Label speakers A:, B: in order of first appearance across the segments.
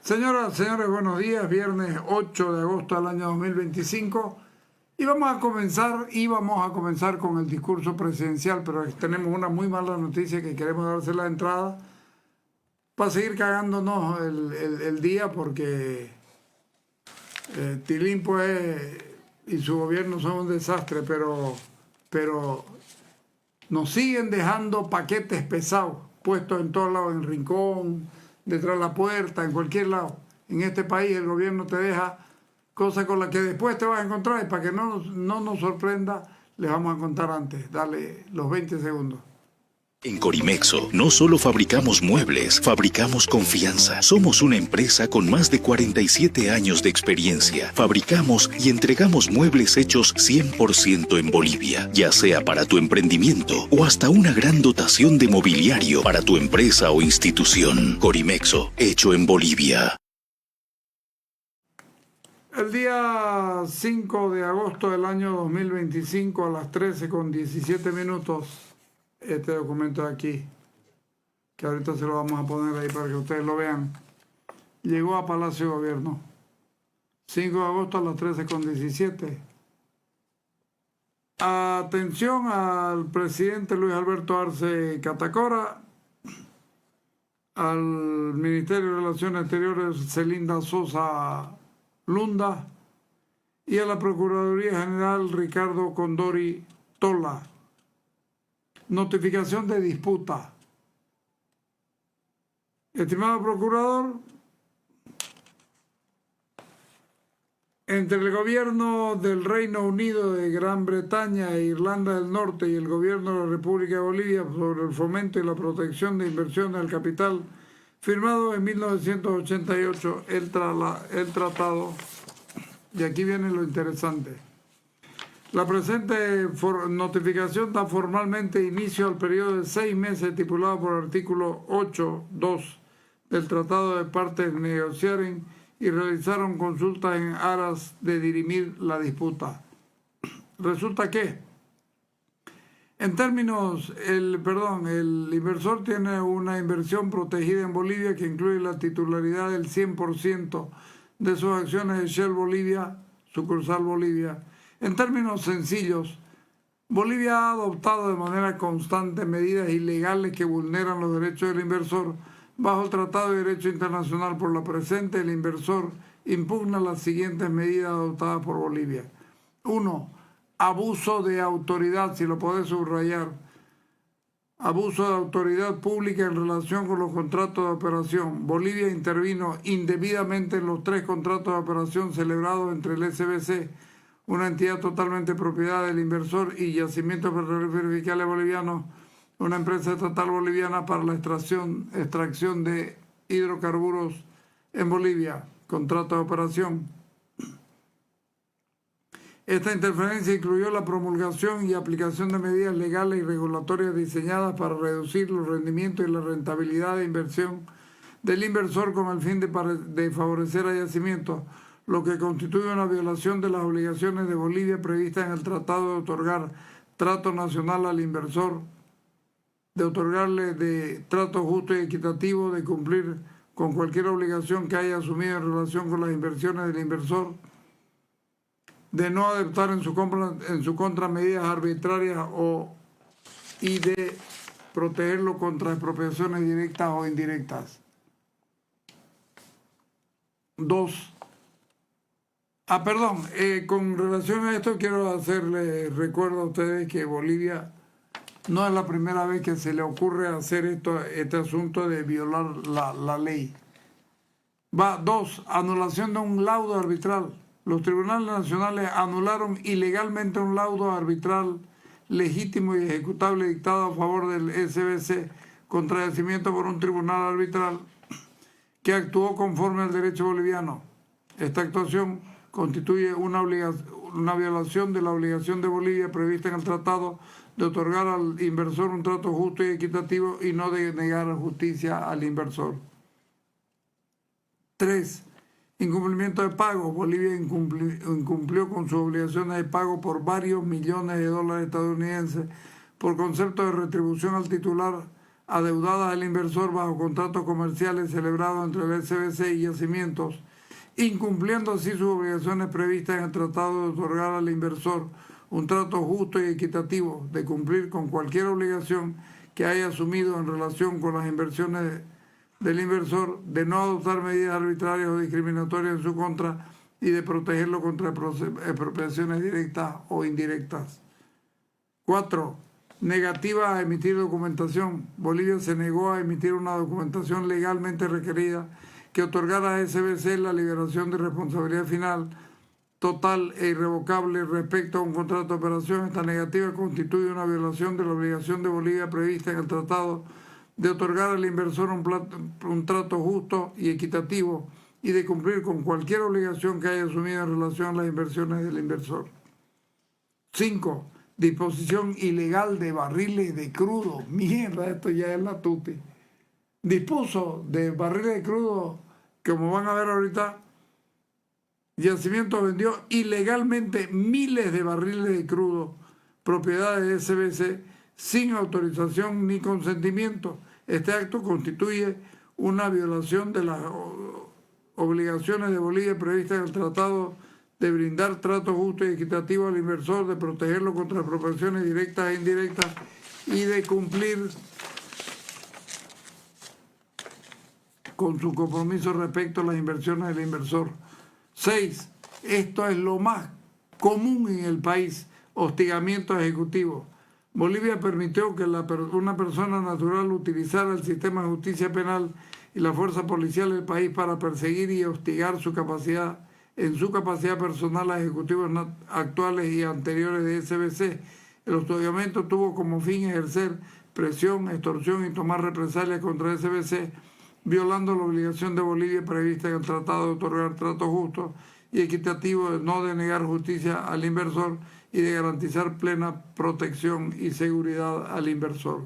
A: Señoras, señores, buenos días. Viernes 8 de agosto del año 2025. Y íbamos a comenzar con el discurso presidencial, pero tenemos una muy mala noticia que queremos dársela de entrada para seguir cagándonos el día, porque Tilín pues y su gobierno son un desastre, pero nos siguen dejando paquetes pesados puestos en todos lados, en Rincón, detrás de la puerta, en cualquier lado. En este país el gobierno te deja cosas con las que después te vas a encontrar, y para que no nos sorprenda, les vamos a contar antes. Dale los 20 segundos.
B: En Corimexo no solo fabricamos muebles, fabricamos confianza. Somos una empresa con más de 47 años de experiencia. Fabricamos y entregamos muebles hechos 100% en Bolivia, ya sea para tu emprendimiento o hasta una gran dotación de mobiliario para tu empresa o institución. Corimexo, hecho en Bolivia.
A: El día 5 de agosto del año 2025 a las 13:17, este documento de aquí, que ahorita se lo vamos a poner ahí para que ustedes lo vean, llegó a Palacio de Gobierno. 5 de agosto a las 13:17. Atención al presidente Luis Alberto Arce Catacora, al Ministerio de Relaciones Exteriores Celinda Sosa Lunda y a la Procuraduría General Ricardo Condori Tola. Notificación de disputa. Estimado procurador, entre el gobierno del Reino Unido de Gran Bretaña e Irlanda del Norte y el gobierno de la República de Bolivia sobre el fomento y la protección de inversiones del capital, firmado en 1988 el tratado, y aquí viene lo interesante. La presente notificación da formalmente inicio al periodo de 6 meses estipulado por el artículo 8.2 del Tratado de Partes negociaren y realizaron consultas en aras de dirimir la disputa. Resulta que, en términos, el inversor tiene una inversión protegida en Bolivia que incluye la titularidad del 100% de sus acciones de Shell Bolivia, sucursal Bolivia. En términos sencillos, Bolivia ha adoptado de manera constante medidas ilegales que vulneran los derechos del inversor bajo el Tratado de Derecho Internacional. Por la presente, el inversor impugna las siguientes medidas adoptadas por Bolivia. 1. Abuso de autoridad, si lo podés subrayar. Abuso de autoridad pública en relación con los contratos de operación. Bolivia intervino indebidamente en los 3 contratos de operación celebrados entre el SBC, una entidad totalmente propiedad del inversor, y Yacimientos Petrolíferos Fiscales Bolivianos, una empresa estatal boliviana para la extracción de hidrocarburos en Bolivia, contrato de operación. Esta interferencia incluyó la promulgación y aplicación de medidas legales y regulatorias diseñadas para reducir los rendimientos y la rentabilidad de inversión del inversor con el fin de favorecer a Yacimientos, lo que constituye una violación de las obligaciones de Bolivia previstas en el Tratado de otorgar trato nacional al inversor, de otorgarle de trato justo y equitativo, de cumplir con cualquier obligación que haya asumido en relación con las inversiones del inversor, de no adoptar en su contra medidas arbitrarias y de protegerlo contra expropiaciones directas o indirectas. 2. Con relación a esto quiero hacerle recuerdo a ustedes que Bolivia no es la primera vez que se le ocurre hacer este asunto de violar la ley. 2. Anulación de un laudo arbitral. Los tribunales nacionales anularon ilegalmente un laudo arbitral legítimo y ejecutable dictado a favor del SBC contra Yacimiento por un tribunal arbitral que actuó conforme al derecho boliviano. Esta actuación constituye una violación de la obligación de Bolivia prevista en el tratado de otorgar al inversor un trato justo y equitativo y no de negar justicia al inversor. 3. Incumplimiento de pago. Bolivia incumplió con sus obligaciones de pago por varios millones de dólares estadounidenses por concepto de retribución al titular adeudadas al inversor bajo contratos comerciales celebrados entre el SBC y Yacimientos, incumpliendo así sus obligaciones previstas en el tratado de otorgar al inversor un trato justo y equitativo, de cumplir con cualquier obligación que haya asumido en relación con las inversiones del inversor, de no adoptar medidas arbitrarias o discriminatorias en su contra y de protegerlo contra expropiaciones directas o indirectas. 4. Negativa a emitir documentación. Bolivia se negó a emitir una documentación legalmente requerida que otorgara a SBC la liberación de responsabilidad final total e irrevocable respecto a un contrato de operación. Esta negativa constituye una violación de la obligación de Bolivia prevista en el tratado de otorgar al inversor un trato justo y equitativo y de cumplir con cualquier obligación que haya asumido en relación a las inversiones del inversor. 5. Disposición ilegal de barriles de crudo. Mierda, esto ya es la tuti. Dispuso de barriles de crudo, como van a ver ahorita, Yacimiento vendió ilegalmente miles de barriles de crudo, propiedad de SBC, sin autorización ni consentimiento. Este acto constituye una violación de las obligaciones de Bolivia previstas en el tratado de brindar trato justo y equitativo al inversor, de protegerlo contra expropiaciones directas e indirectas y de cumplir con su compromiso respecto a las inversiones del inversor. 6. Esto es lo más común en el país: hostigamiento ejecutivo. Bolivia permitió que una persona natural utilizara el sistema de justicia penal y la fuerza policial del país para perseguir y hostigar en su capacidad personal a ejecutivos actuales y anteriores de SBC. El hostigamiento tuvo como fin ejercer presión, extorsión y tomar represalias contra SBC, violando la obligación de Bolivia prevista en el tratado de otorgar trato justo y equitativo, de no denegar justicia al inversor y de garantizar plena protección y seguridad al inversor.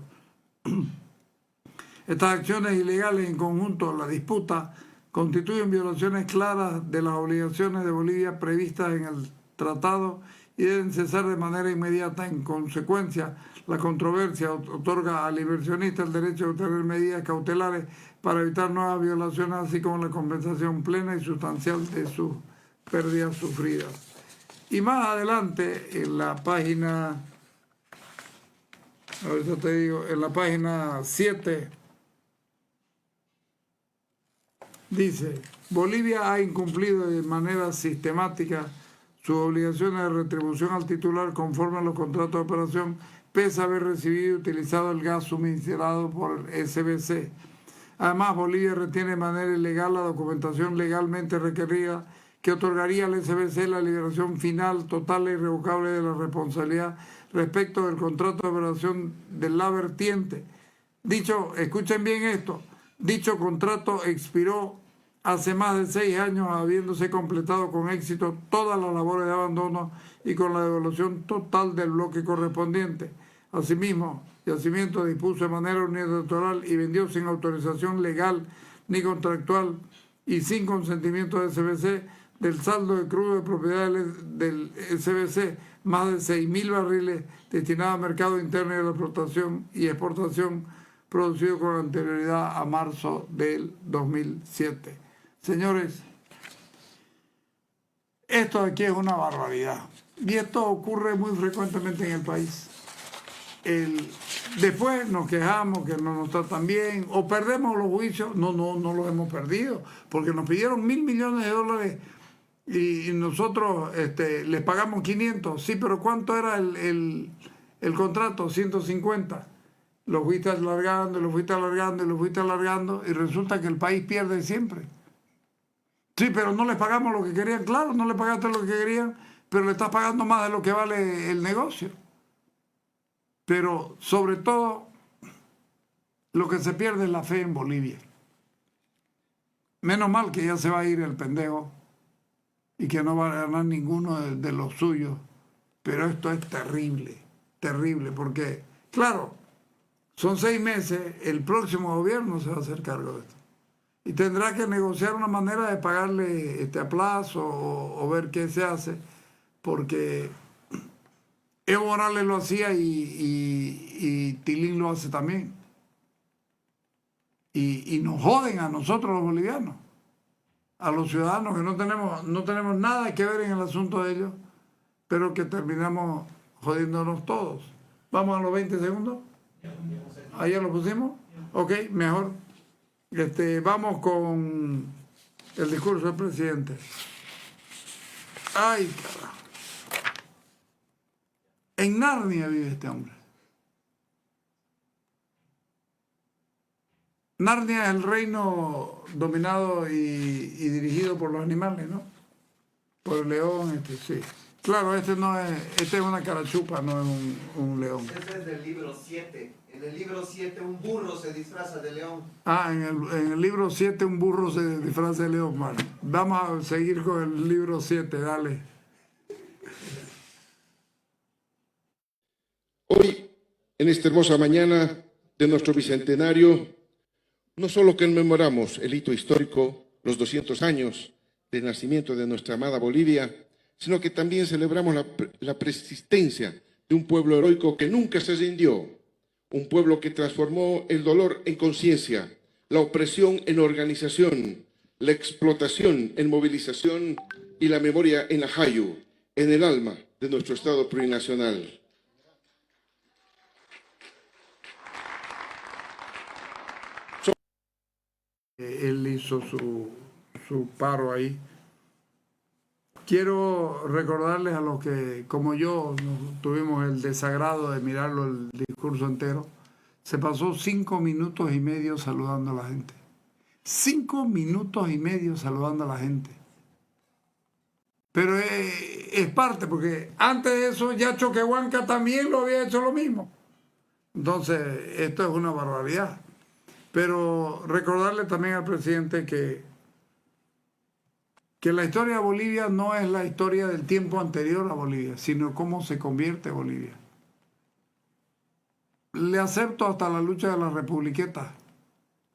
A: Estas acciones ilegales en conjunto a la disputa constituyen violaciones claras de las obligaciones de Bolivia previstas en el tratado y deben cesar de manera inmediata. En consecuencia, la controversia otorga al inversionista el derecho de obtener medidas cautelares para evitar nuevas violaciones, así como la compensación plena y sustancial de sus pérdidas sufridas. Y más adelante, en la página, ahorita te digo, en la página 7, dice: Bolivia ha incumplido de manera sistemática sus obligaciones de retribución al titular conforme a los contratos de operación, pese a haber recibido y utilizado el gas suministrado por el SBC. Además, Bolivia retiene de manera ilegal la documentación legalmente requerida que otorgaría al SBC la liberación final, total e irrevocable de la responsabilidad respecto del contrato de operación de la vertiente. Escuchen bien esto, dicho contrato expiró hace más de 6 años, habiéndose completado con éxito todas las labores de abandono y con la devolución total del bloque correspondiente. Asimismo, Yacimiento dispuso de manera unilateral y vendió sin autorización legal ni contractual y sin consentimiento de SBC del saldo de crudo de propiedad del SBC más de 6.000 barriles destinados al mercado interno y a la explotación y exportación, producido con anterioridad a marzo del 2007. Señores, esto de aquí es una barbaridad y esto ocurre muy frecuentemente en el país. Después nos quejamos que no nos tratan bien o perdemos los juicios. No los hemos perdido, porque nos pidieron $1.000 millones y nosotros les pagamos 500. Sí, pero ¿cuánto era el contrato? 150. Lo fuiste alargando, lo fuiste alargando y lo fuiste alargando y resulta que el país pierde siempre. Sí, pero no les pagamos lo que querían. Claro, no le pagaste lo que querían, pero le estás pagando más de lo que vale el negocio. Pero sobre todo, lo que se pierde es la fe en Bolivia. Menos mal que ya se va a ir el pendejo y que no va a ganar ninguno de los suyos. Pero esto es terrible, terrible, porque, claro, son 6 meses, el próximo gobierno se va a hacer cargo de esto. Y tendrá que negociar una manera de pagarle a plazo o ver qué se hace, porque Evo Morales lo hacía y Tilín lo hace también. y nos joden a nosotros los bolivianos, a los ciudadanos que no tenemos nada que ver en el asunto de ellos, pero que terminamos jodiéndonos todos. ¿Vamos a los 20 segundos? ¿Ahí ya lo pusimos? Ok, mejor. Vamos con el discurso del presidente. Ay, carajo. En Narnia vive este hombre. Narnia es el reino dominado y dirigido por los animales, ¿no? Por el león, sí. Claro, este es una carachupa, no es un león.
C: Este es del libro 7. En el libro 7 un burro se disfraza de león.
A: Ah, en el libro 7 un burro se disfraza de león. Bueno, vamos a seguir con el libro 7, dale.
D: Hoy, en esta hermosa mañana de nuestro bicentenario, no solo conmemoramos el hito histórico, los 200 años del nacimiento de nuestra amada Bolivia, sino que también celebramos la persistencia de un pueblo heroico que nunca se rindió, un pueblo que transformó el dolor en conciencia, la opresión en organización, la explotación en movilización y la memoria en ajayu, en el alma de nuestro Estado plurinacional.
A: Él hizo su paro ahí. Quiero recordarles a los que, como yo, tuvimos el desagrado de mirarlo el discurso entero, se pasó 5 minutos y medio saludando a la gente. 5 minutos y medio saludando a la gente. Pero es parte, porque antes de eso ya Choquehuanca también lo había hecho lo mismo. Entonces, esto es una barbaridad. Pero recordarle también al presidente que la historia de Bolivia no es la historia del tiempo anterior a Bolivia, sino cómo se convierte Bolivia. Le acepto hasta la lucha de las republiquetas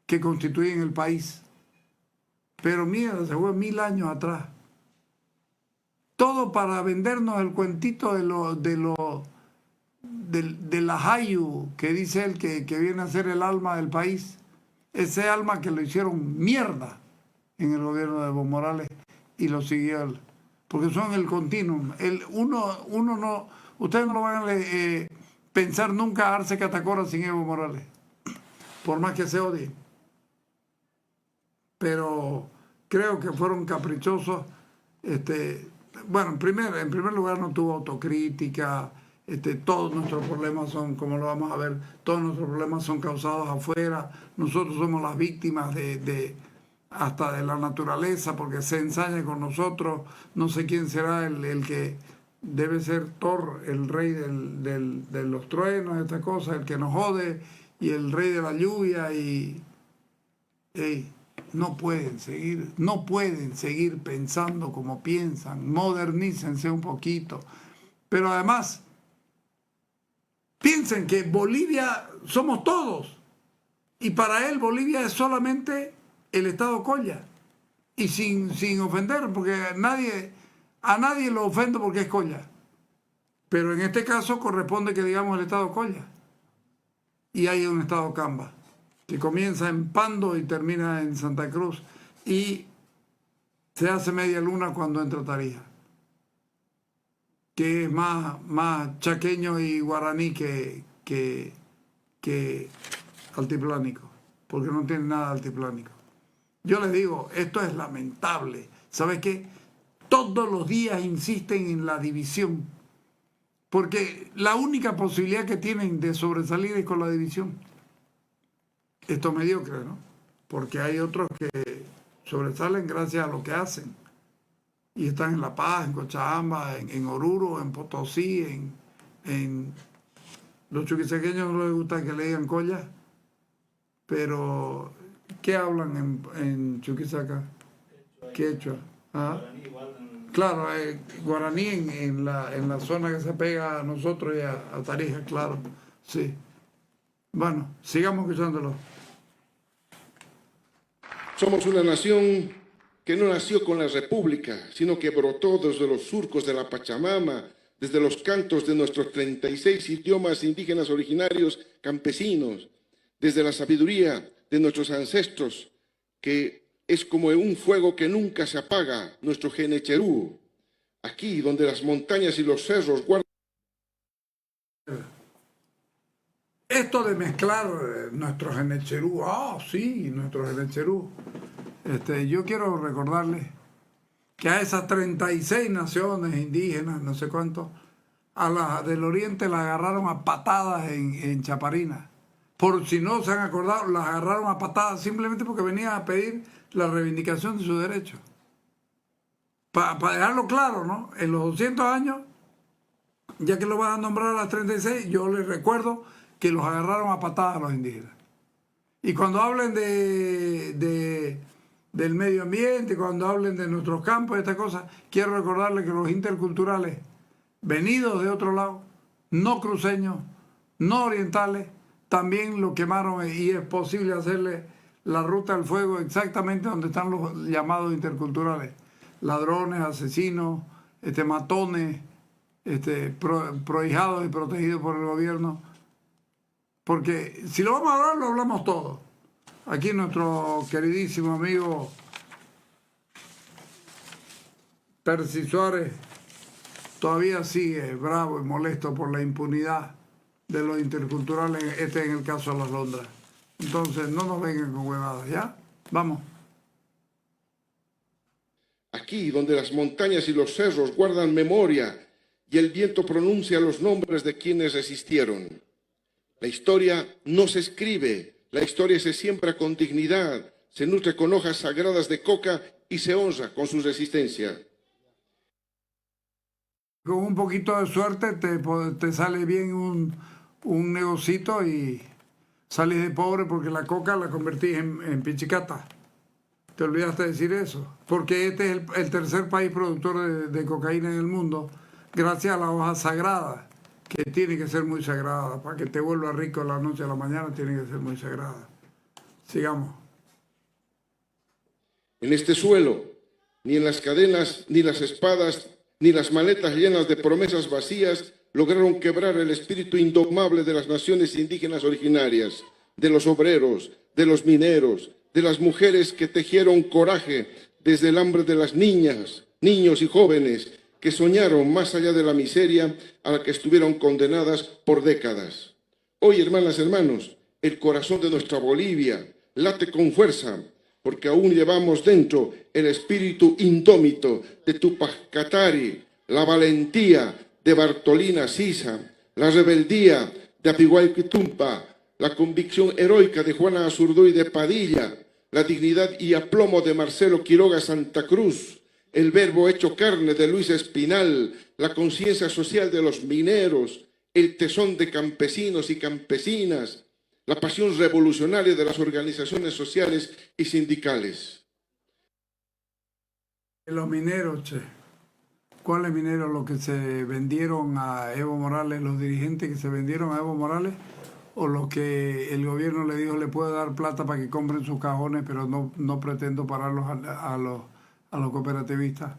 A: que constituyen el país. Pero mira, se fue 1000 años atrás. Todo para vendernos el cuentito de la Hayu, que dice él que viene a ser el alma del país. Ese alma que lo hicieron mierda en el gobierno de Evo Morales y lo siguió él. Porque son el continuum. Uno no, ustedes no lo van a pensar nunca a Arce Catacora sin Evo Morales, por más que se odien. Pero creo que fueron caprichosos. Bueno, en primer lugar no tuvo autocrítica. Todos nuestros problemas son, como lo vamos a ver, todos nuestros problemas son causados afuera. Nosotros somos las víctimas hasta de la naturaleza, porque se ensaña con nosotros. No sé quién será el que debe ser Thor, el rey de los truenos, esta cosa, el que nos jode, y el rey de la lluvia. No pueden seguir pensando como piensan. Modernícense un poquito. Pero además, piensen que Bolivia somos todos. Y para él Bolivia es solamente el Estado Colla. Y sin ofender, porque a nadie lo ofendo porque es Colla. Pero en este caso corresponde que digamos el Estado Colla. Y hay un Estado Camba, que comienza en Pando y termina en Santa Cruz. Y se hace media luna cuando entra Tarija, que es más chaqueño y guaraní que altiplánico, porque no tiene nada altiplánico. Yo les digo, esto es lamentable. ¿Sabes qué? Todos los días insisten en la división, porque la única posibilidad que tienen de sobresalir es con la división. Esto mediocre, ¿no? Porque hay otros que sobresalen gracias a lo que hacen. Y están en La Paz, en Cochabamba, en Oruro, en Potosí, en los chuquisaqueños no les gusta que le digan Colla, pero ¿qué hablan en Chuquisaca? Quechua. ¿Ah? Claro, guaraní en la zona que se pega a nosotros y a Tarija, claro. Sí. Bueno, sigamos escuchándolo.
D: Somos una nación que no nació con la República, sino que brotó desde los surcos de la Pachamama, desde los cantos de nuestros 36 idiomas indígenas originarios campesinos, desde la sabiduría de nuestros ancestros, que es como un fuego que nunca se apaga, nuestro Genecherú, aquí donde las montañas y los cerros guardan.
A: Esto de mezclar nuestro Genecherú, sí, nuestro Genecherú. Yo quiero recordarles que a esas 36 naciones indígenas, no sé cuánto, a las del Oriente las agarraron a patadas en Chaparina. Por si no se han acordado, las agarraron a patadas simplemente porque venían a pedir la reivindicación de sus derechos. Para dejarlo claro, ¿no? En los 200 años, ya que lo van a nombrar a las 36, yo les recuerdo que los agarraron a patadas a los indígenas. Y cuando hablen del medio ambiente, cuando hablen de nuestros campos, estas cosas, quiero recordarles que los interculturales, venidos de otro lado, no cruceños, no orientales, también lo quemaron y es posible hacerle la ruta al fuego exactamente donde están los llamados interculturales. Ladrones, asesinos, matones, prohijados y protegidos por el gobierno. Porque si lo vamos a hablar, lo hablamos todo. Aquí nuestro queridísimo amigo Percy Suárez todavía sigue bravo y molesto por la impunidad de los interculturales, en el caso de las Londras. Entonces, no nos vengan con huevadas, ¿ya? Vamos.
D: Aquí, donde las montañas y los cerros guardan memoria y el viento pronuncia los nombres de quienes resistieron. La historia no se escribe, la historia se siembra con dignidad, se nutre con hojas sagradas de coca y se honra con su resistencia.
A: Con un poquito de suerte te sale bien un negocito y sales de pobre porque la coca la convertís en pichicata. Te olvidaste de decir eso. Porque este es el tercer país productor de cocaína en el mundo, gracias a la hoja sagrada, que tiene que ser muy sagrada. Para que te vuelva rico de la noche a la mañana, tiene que ser muy sagrada. Sigamos.
D: En este suelo, ni en las cadenas, ni las espadas, ni las maletas llenas de promesas vacías lograron quebrar el espíritu indomable de las naciones indígenas originarias, de los obreros, de los mineros, de las mujeres que tejieron coraje desde el hambre de las niñas, niños y jóvenes que soñaron más allá de la miseria a la que estuvieron condenadas por décadas. Hoy, hermanas, hermanos, el corazón de nuestra Bolivia late con fuerza, porque aún llevamos dentro el espíritu indómito de Tupac Katari, la valentía de Bartolina Sisa, la rebeldía de Apiguayquitumpa, la convicción heroica de Juana Azurduy de Padilla, la dignidad y aplomo de Marcelo Quiroga Santa Cruz, el verbo hecho carne de Luis Espinal, la conciencia social de los mineros, el tesón de campesinos y campesinas, la pasión revolucionaria de las organizaciones sociales y sindicales.
A: Los mineros, che. ¿Cuáles mineros? ¿Los que se vendieron a Evo Morales, los dirigentes que se vendieron a Evo Morales? ¿O los que el gobierno le dijo le puede dar plata para que compren sus cajones, pero no pretendo pararlos a los cooperativistas?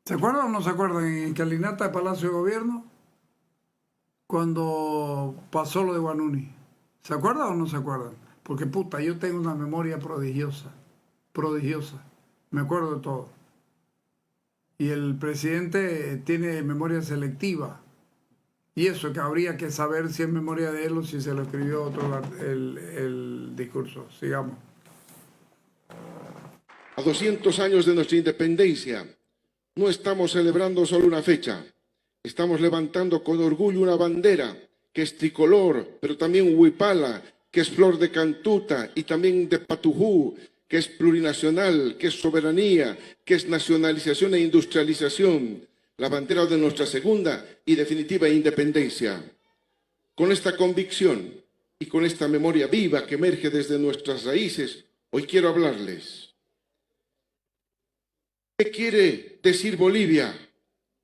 A: ¿Se acuerdan o no se acuerdan en Calinata de Palacio de Gobierno? Cuando pasó lo de Guanuni. ¿Se acuerdan o no se acuerdan? Porque puta, yo tengo una memoria prodigiosa. Prodigiosa. Me acuerdo de todo. Y el presidente tiene memoria selectiva. Y eso, que habría que saber si es memoria de él o si se lo escribió otro el discurso. Sigamos.
D: A 200 años de nuestra independencia, no estamos celebrando solo una fecha. Estamos levantando con orgullo una bandera que es tricolor, pero también huipala, que es flor de cantuta y también de patujú, que es plurinacional, que es soberanía, que es nacionalización e industrialización, la bandera de nuestra segunda y definitiva independencia. Con esta convicción y con esta memoria viva que emerge desde nuestras raíces, hoy quiero hablarles. ¿Qué quiere decir Bolivia?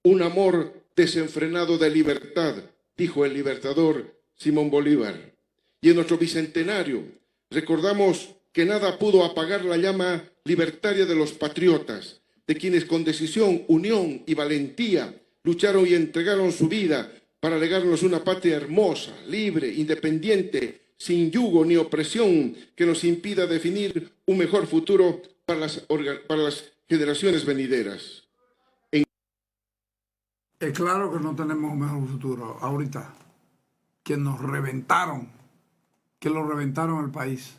D: Un amor desenfrenado de libertad, dijo el libertador Simón Bolívar. Y en nuestro bicentenario recordamos que nada pudo apagar la llama libertaria de los patriotas, de quienes con decisión, unión y valentía lucharon y entregaron su vida para legarnos una patria hermosa, libre, independiente, sin yugo ni opresión que nos impida definir un mejor futuro para las generaciones venideras.
A: Es claro que no tenemos un mejor futuro ahorita, que nos reventaron, que lo reventaron el país,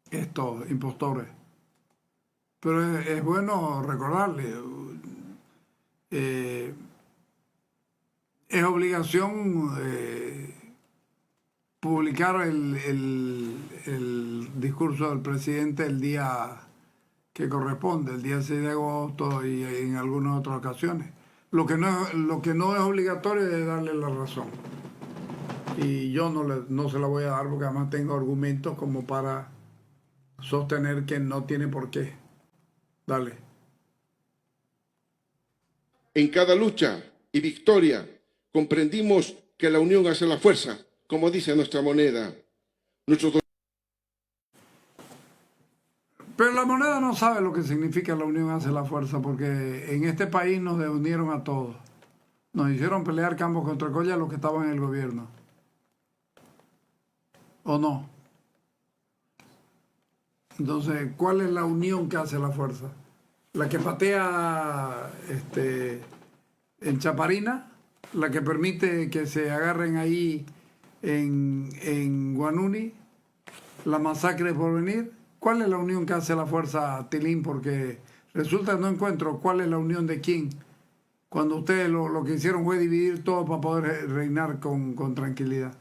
A: estos impostores. Pero es bueno recordarle, es obligación publicar el discurso del presidente el día que corresponde, el día 6 de agosto y en algunas otras ocasiones. Lo que no es obligatorio es darle la razón. Y yo no se la voy a dar porque además tengo argumentos como para sostener que no tiene por qué. Dale.
D: En cada lucha y victoria comprendimos que la unión hace la fuerza, como dice nuestra moneda.
A: Pero la moneda no sabe lo que significa la unión hace la fuerza, porque en este país nos unieron a todos. Nos hicieron pelear Campos contra Colla los que estaban en el gobierno. ¿O no? Entonces, ¿cuál es la unión que hace la fuerza? ¿La que patea en Chaparina? ¿La que permite que se agarren ahí en Guanuni? ¿La masacre por venir? ¿Cuál es la unión que hace la fuerza, Tilín? Porque resulta que no encuentro cuál es la unión de quién. Cuando ustedes lo que hicieron fue dividir todo para poder reinar con tranquilidad.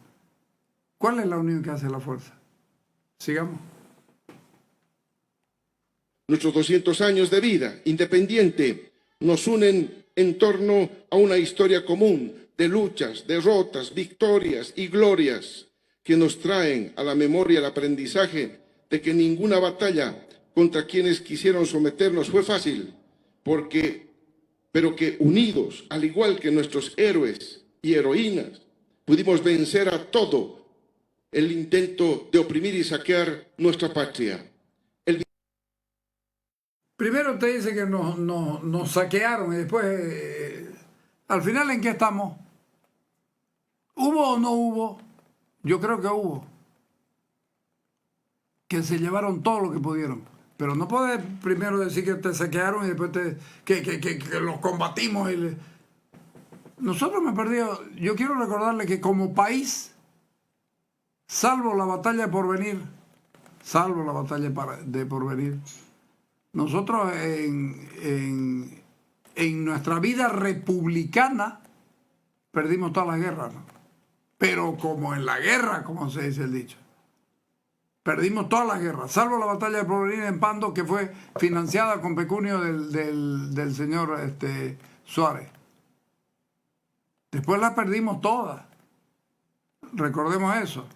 A: ¿Cuál es la unión que hace la fuerza? Sigamos.
D: Nuestros 200 años de vida independiente nos unen en torno a una historia común de luchas, derrotas, victorias y glorias que nos traen a la memoria el aprendizaje de que ninguna batalla contra quienes quisieron someternos fue fácil, pero que unidos, al igual que nuestros héroes y heroínas, pudimos vencer a todo el intento de oprimir y saquear nuestra patria.
A: Primero te dice que nos saquearon y después, al final, ¿en qué estamos? ¿Hubo o no hubo? Yo creo que hubo. Que se llevaron todo lo que pudieron. Pero no puedes primero decir que te saquearon y después que los combatimos. Nosotros hemos perdido. Yo quiero recordarle que como país, salvo la batalla de Porvenir, nosotros en nuestra vida republicana perdimos todas las guerras, ¿no? Pero como en la guerra, como se dice el dicho. Perdimos todas las guerras, salvo la batalla de Porvenir en Pando, que fue financiada con pecunio del señor Suárez. Después las perdimos todas. Recordemos eso.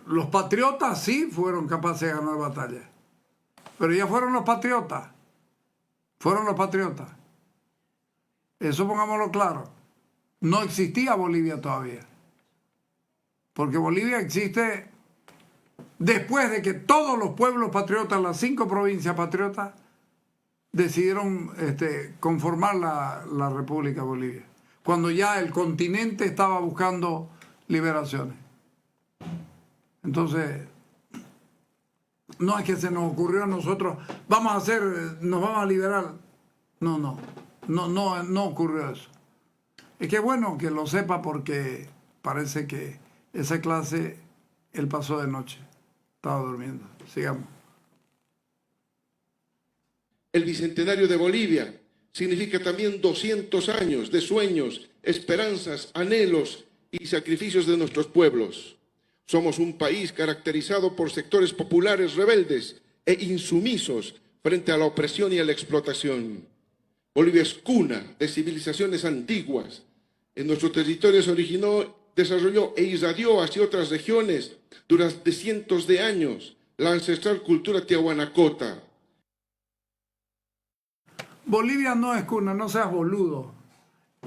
A: Los patriotas sí fueron capaces de ganar batallas. Pero ya fueron los patriotas. Fueron los patriotas. Eso pongámoslo claro. No existía Bolivia todavía. Porque Bolivia existe después de que todos los pueblos patriotas, las 5 provincias patriotas, decidieron conformar la República de Bolivia. Cuando ya el continente estaba buscando liberaciones. Entonces, no es que se nos ocurrió a nosotros, nos vamos a liberar. No ocurrió eso. Es que bueno que lo sepa porque parece que esa clase él pasó de noche. Estaba durmiendo. Sigamos.
D: El Bicentenario de Bolivia significa también 200 años de sueños, esperanzas, anhelos y sacrificios de nuestros pueblos. Somos un país caracterizado por sectores populares rebeldes e insumisos frente a la opresión y a la explotación. Bolivia es cuna de civilizaciones antiguas. En nuestro territorio se originó, desarrolló e irradió hacia otras regiones durante cientos de años la ancestral cultura tiahuanacota.
A: Bolivia no es cuna, no seas boludo.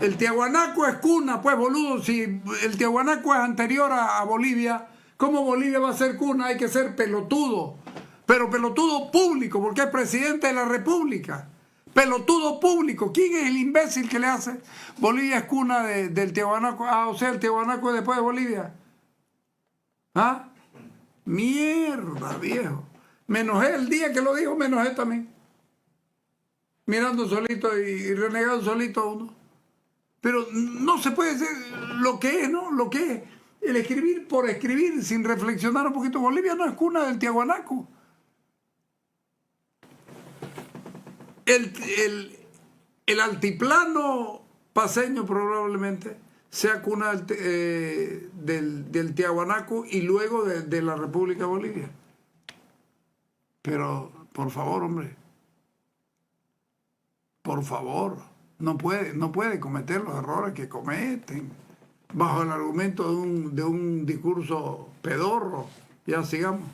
A: El Tiahuanaco es cuna, pues boludo, si el Tiahuanaco es anterior a Bolivia, ¿cómo Bolivia va a ser cuna? Hay que ser pelotudo, pero pelotudo público, porque es presidente de la República. Pelotudo público. ¿Quién es el imbécil que le hace? Bolivia es cuna del Tiahuanaco. O sea, el Tiahuanaco es después de Bolivia. ¿Ah? Mierda, viejo. Me enojé el día que lo dijo, me enojé también. Mirando solito y renegando solito uno. Pero no se puede ser lo que es, ¿no? Lo que es. El escribir por escribir sin reflexionar un poquito. Bolivia no es cuna del Tiahuanaco. El altiplano paseño probablemente sea cuna del Tiahuanaco y luego de la República de Bolivia. Pero, por favor, hombre, por favor, no puede cometer los errores que cometen bajo el argumento de un discurso pedorro. Ya sigamos.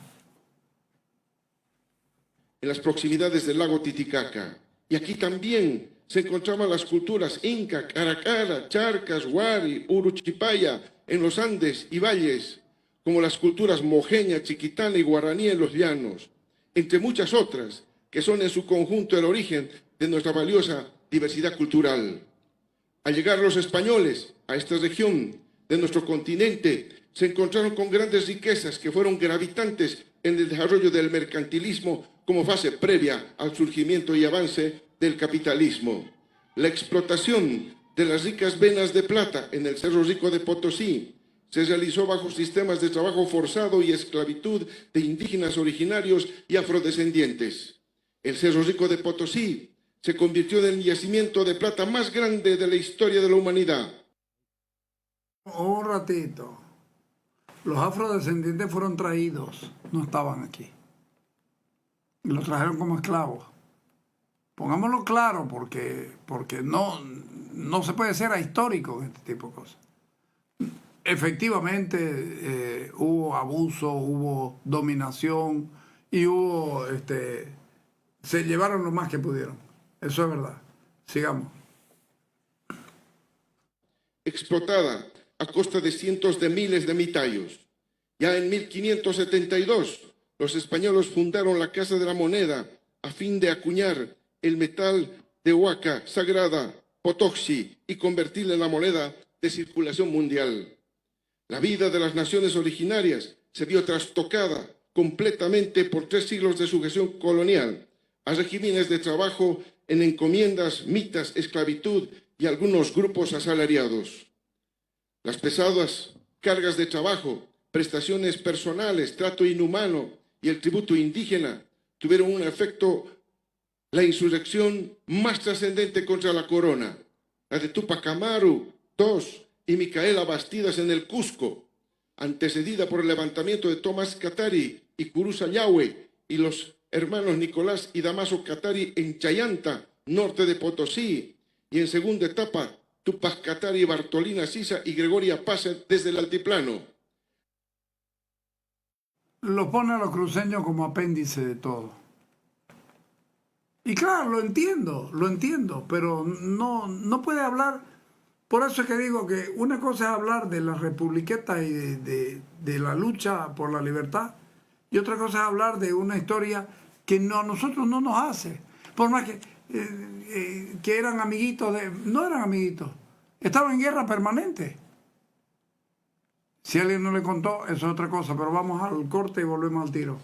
D: En las proximidades del lago Titicaca. Y aquí también se encontraban las culturas Inca, Caracara, Charcas, Huari, Uruchipaya, en los Andes y valles, como las culturas mojeña, chiquitana y guaraní en los llanos, entre muchas otras, que son en su conjunto el origen de nuestra valiosa diversidad cultural. Al llegar los españoles a esta región de nuestro continente, se encontraron con grandes riquezas que fueron gravitantes en el desarrollo del mercantilismo como fase previa al surgimiento y avance del capitalismo. La explotación de las ricas venas de plata en el Cerro Rico de Potosí se realizó bajo sistemas de trabajo forzado y esclavitud de indígenas originarios y afrodescendientes. El Cerro Rico de Potosí se convirtió en el yacimiento de plata más grande de la historia de la humanidad.
A: Un ratito. Los afrodescendientes fueron traídos, no estaban aquí. Y los trajeron como esclavos. Pongámoslo claro, porque no se puede ser ahistórico en este tipo de cosas. Efectivamente, hubo abuso, hubo dominación y se llevaron lo más que pudieron. Eso es verdad. Sigamos.
D: Explotada a costa de cientos de miles de mitayos. Ya en 1572, los españoles fundaron la Casa de la Moneda a fin de acuñar el metal de huaca sagrada, potoxi, y convertirla en la moneda de circulación mundial. La vida de las naciones originarias se vio trastocada completamente por 3 siglos de sujeción colonial, a regímenes de trabajo en encomiendas, mitas, esclavitud y algunos grupos asalariados. Las pesadas cargas de trabajo, prestaciones personales, trato inhumano y el tributo indígena tuvieron un efecto, la insurrección más trascendente contra la corona, la de Tupac Amaru II y Micaela Bastidas en el Cusco, antecedida por el levantamiento de Tomás Katari y Curuza Yahweh y los hermanos Nicolás y Damaso Katari en Chayanta, norte de Potosí, y en segunda etapa Tupac Katari, Bartolina Sisa y Gregoria Paz desde el altiplano.
A: Lo pone a los cruceños como apéndice de todo. Y claro, lo entiendo, pero no puede hablar. Por eso es que digo que una cosa es hablar de la republiqueta y de la lucha por la libertad, y otra cosa es hablar de una historia que a nosotros no nos hace. Por más que eran amiguitos no eran amiguitos, estaban en guerra permanente. Si alguien no le contó, eso es otra cosa, pero vamos al corte y volvemos al tiro.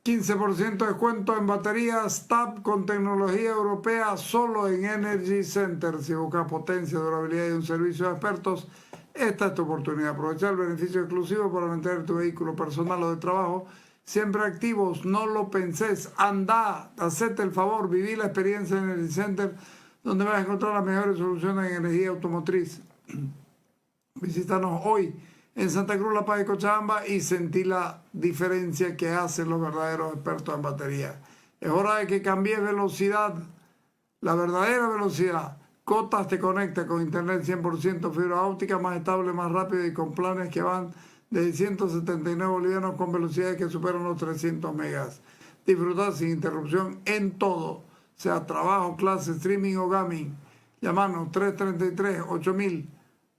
A: 15% de descuento en baterías TAP con tecnología europea solo en Energy Center. Si buscas potencia, durabilidad y un servicio de expertos, esta es tu oportunidad. Aprovechar el beneficio exclusivo para mantener tu vehículo personal o de trabajo siempre activos. No lo pensés, anda, hacete el favor, viví la experiencia en Energy Center, donde vas a encontrar las mejores soluciones en energía automotriz. Visítanos hoy en Santa Cruz, La Paz y Cochabamba y sentí la diferencia que hacen los verdaderos expertos en batería. Es hora de que cambies velocidad, la verdadera velocidad. Cotas te conecta con internet 100% fibra óptica, más estable, más rápido y con planes que van de 179 bolivianos con velocidades que superan los 300 megas. Disfrutar sin interrupción en todo, sea trabajo, clase, streaming o gaming. Llamanos 333-8000.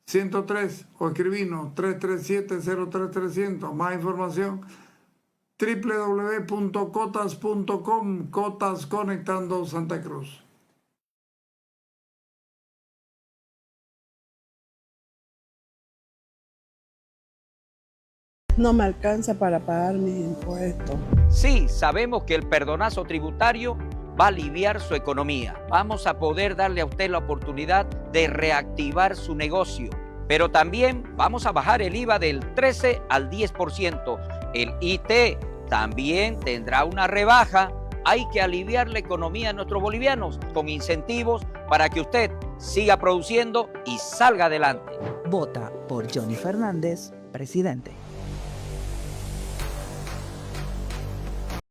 A: 103 o escribinos 337-03-300. Más información www.cotas.com. Cotas conectando Santa Cruz.
E: No me alcanza para pagar mis impuestos.
F: Sí, sabemos que el perdonazo tributario va a aliviar su economía. Vamos a poder darle a usted la oportunidad de reactivar su negocio. Pero también vamos a bajar el IVA del 13 al 10%. El IT también tendrá una rebaja. Hay que aliviar la economía de nuestros bolivianos con incentivos para que usted siga produciendo y salga adelante.
G: Vota por Johnny Fernández, presidente.